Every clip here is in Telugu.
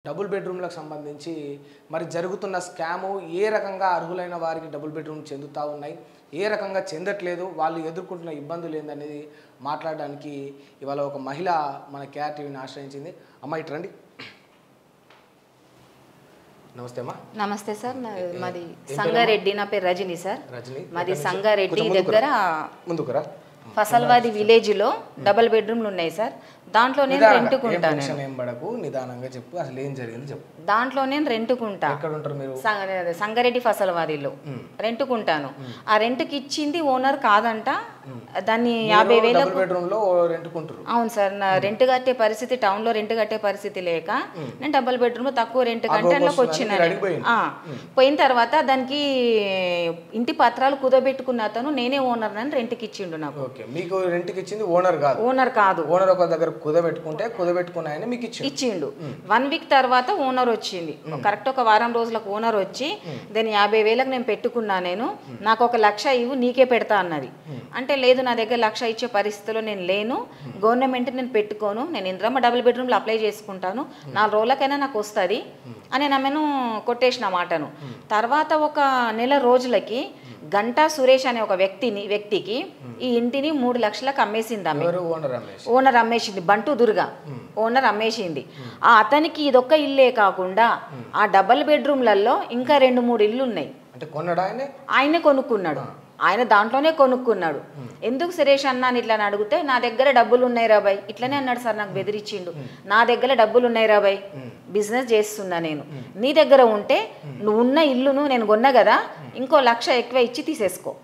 డబుల్ బెడ్రూమ్‌లకు సంబంధించి మరి జరుగుతున్న స్కాము ఏ రకంగా అర్హులైన వారికి డబుల్ బెడ్రూమ్ చెందుతా ఉన్నాయి, ఏ రకంగా చెందట్లేదు, వాళ్ళు ఎదుర్కొంటున్న ఇబ్బందులు ఏందనేది మాట్లాడడానికి ఇవాళ ఒక మహిళ మన కేఆర్ టీవీని ఆశ్రయించింది. అమ్మ ఇటు రండి. నమస్తే అమ్మా. నమస్తే సార్, మాది సంగారెడ్డి. నా పేరు రజని సార్. రజని, మాది సంగారెడ్డి దగ్గర ముందుకురా. ఫసల్వాది విలేజ్ లో డబుల్ బెడ్రూమ్లు ఉన్నాయి సార్. దాంట్లో నేను రెంట్కుంటాను. నిదానంగా చెప్పు, అసలు ఏం జరిగింది చెప్పు. దాంట్లో నేను రెంట్కుంటా. ఎక్కడ ఉంటారు మీరు? సంగారెడ్డి ఫసల్వాదిలో రెంట్కుంటాను. ఆ రెంట్కి ఇచ్చింది ఓనర్ కాదంట. దాన్ని 50,000 బెడ్రూమ్ లో రెంట్కుంటారు. అవును సార్, నా రెంట్ కట్టే పరిస్థితి, టౌన్ లో రెంట్ కట్టే పరిస్థితి లేక నేను డబుల్ బెడ్రూమ్ లో తక్కువ రెంట్ కంటే అందులోకి వచ్చిన. పోయిన తర్వాత దానికి ఇంటి పత్రాలు కుదబెట్టుకున్న అతను నేనే ఓనర్ అని రెంట్కి ఇచ్చిండు నాకు. మీకు రెంట్కి ఇచ్చింది ఓనర్ కాదు? ఓనర్ కాదు. ఓనర్ ఒక దగ్గర కుదబెట్టుకున్నాయని మీకు ఇచ్చిండు. 1 వీక్ తర్వాత ఓనర్ వచ్చింది. కరెక్ట్ ఒక వారం రోజులకు ఓనర్ వచ్చి దాన్ని 50,000 నేను పెట్టుకున్నా, నేను నాకు 1,00,000 ఇవ్వు నీకే పెడతా అన్నది. అంటే లేదు, నా దగ్గర 1,00,000 ఇచ్చే పరిస్థితిలో నేను లేను, గవర్నమెంట్ నేను పెట్టుకోను, నేను ఇంద్రమ్మ డబుల్ బెడ్రూమ్లో అప్లై చేసుకుంటాను, 4 రోజులకైనా నాకు వస్తుంది అని ఆమెను కొట్టేసిన మాటను. తర్వాత ఒక నెల రోజులకి గంటా సురేష్ అనే ఒక వ్యక్తికి ఈ ఇంటిని 3 లక్షలకు అమ్మేసింది. ఆమె ఓనర్ అమ్మేసింది. బంటు దుర్గా ఓనర్ అమ్మేసింది. ఆ అతనికి ఇదొక్క ఇల్లే కాకుండా ఆ డబల్ బెడ్రూమ్లలో ఇంకా 2-3 ఇల్లు ఉన్నాయి. ఆయనే కొనుక్కున్నాడు. ఆయన దాంట్లోనే కొనుక్కున్నాడు. ఎందుకు సురేష్ అన్నా అని ఇట్లా అడిగితే, నా దగ్గర డబ్బులు ఉన్నాయి రాబాయ్, ఇట్లనే అన్నాడు సార్. నాకు బెదిరించిండు, నా దగ్గర డబ్బులు ఉన్నాయి రాబాయ్, బిజినెస్ చేస్తున్నా నేను, నీ దగ్గర ఉంటే నువ్వు ఉన్న ఇల్లును నేను కొన్నా కదా, ఇంకో 1,00,000 ఎక్కువ ఇచ్చి తీసేసుకో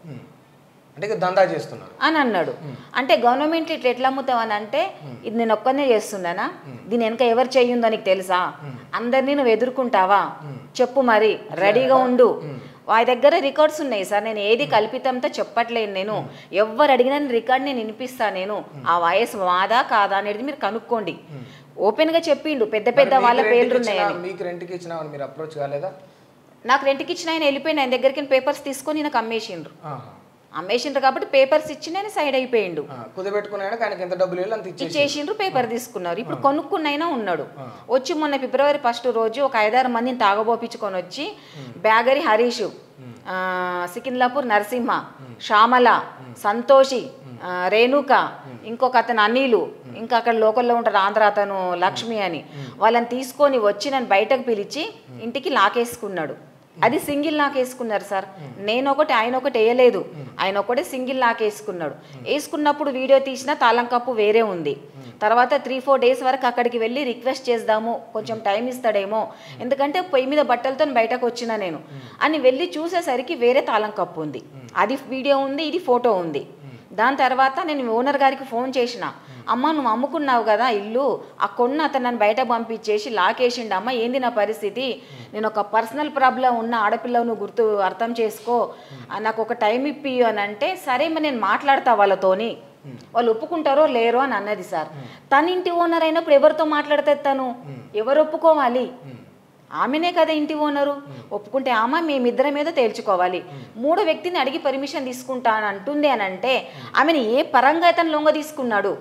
అని అన్నాడు. అంటే గవర్నమెంట్ ఇట్లా ఎట్లా అమ్ముతావు అని అంటే, ఇది నేను ఒక్కనే చేస్తున్నానా, దీని వెనక ఎవరు చెయ్యుందో నీకు తెలుసా, అందరినీ నువ్వు ఎదుర్కొంటావా చెప్పు, మరి రెడీగా ఉండు. వారి దగ్గర రికార్డ్స్ ఉన్నాయి సార్, నేను ఏది కల్పితంతో చెప్పట్లేను, నేను ఎవరు అడిగినా రికార్డ్ నేను వినిపిస్తా, నేను ఆ వాయిస్ మాదా కాదా అనేది మీరు కనుక్కోండి. ఓపెన్ గా చెప్పిండు, పెద్ద పెద్ద వాళ్ళ పేర్లు ఉన్నాయని. నాకు రెంట్కి ఇచ్చిన ఆయన వెళ్ళిపోయిన, ఆయన దగ్గరికి పేపర్స్ తీసుకొని నాకు అమ్మేసిండ్రు కాబట్టి పేపర్స్ ఇచ్చి నేను సైడ్ అయిపోయిండు. ఇచ్చేసిండ్రు, పేపర్ తీసుకున్నారు. ఇప్పుడు కొనుక్కున్నైనా ఉన్నాడు. వచ్చి మొన్న ఫిబ్రవరి 1 రోజు ఒక 5-6 మందిని తాగబోపించుకొని వచ్చి బ్యాగరి హరీష్, సికింద్లాపూర్ నరసింహ, శ్యామల, సంతోషి, రేణుక, ఇంకొక అతను అనిలు, ఇంకా అక్కడ లోకల్లో ఉంటారు ఆంధ్ర అతను లక్ష్మి అని, వాళ్ళని తీసుకొని వచ్చి నన్ను బయటకు పిలిచి ఇంటికి లాకేసుకున్నాడు. అది సింగిల్ లాక్ వేసుకున్నారు సార్. నేను ఒకటి, ఆయన ఒకటి వేయలేదు. ఆయన ఒకటే సింగిల్ లాక్ వేసుకున్నాడు. వేసుకున్నప్పుడు వీడియో తీసిన తాళం కప్పు వేరే ఉంది. తర్వాత 3-4 డేస్ వరకు అక్కడికి వెళ్ళి రిక్వెస్ట్ చేద్దాము, కొంచెం టైం ఇస్తాడేమో, ఎందుకంటే పొయ్యి మీద బట్టలతో బయటకు వచ్చిన నేను అని వెళ్ళి చూసేసరికి వేరే తాళం కప్పు ఉంది. అది వీడియో ఉంది, ఇది ఫోటో ఉంది. దాని తర్వాత నేను ఓనర్ గారికి ఫోన్ చేసిన, అమ్మ నువ్వు అమ్ముకున్నావు కదా ఇల్లు, ఆ కొన్న అతను నన్ను బయట పంపించేసి లాకేసిండు, అమ్మ ఏంది నా పరిస్థితి, నేను ఒక పర్సనల్ ప్రాబ్లం ఉన్న ఆడపిల్లవు, నువ్వు అర్థం చేసుకో, నాకు ఒక టైం ఇప్పి అని అంటే, సరే మరి నేను మాట్లాడతా వాళ్ళతోని, వాళ్ళు ఒప్పుకుంటారో లేరో అని అన్నది సార్. తన ఇంటి ఓనర్ అయినప్పుడు ఎవరితో మాట్లాడితే తను ఎవరు ఒప్పుకోవాలి? ఆమెనే కదా ఇంటి ఓనరు. ఒప్పుకుంటే ఆమె మేమిద్దరం మీద తేల్చుకోవాలి. 3వ వ్యక్తిని అడిగి పర్మిషన్ తీసుకుంటా అని అంటుంది అని అంటే, ఆమెను ఏ పరంగా తను లొంగ తీసుకున్నాడు?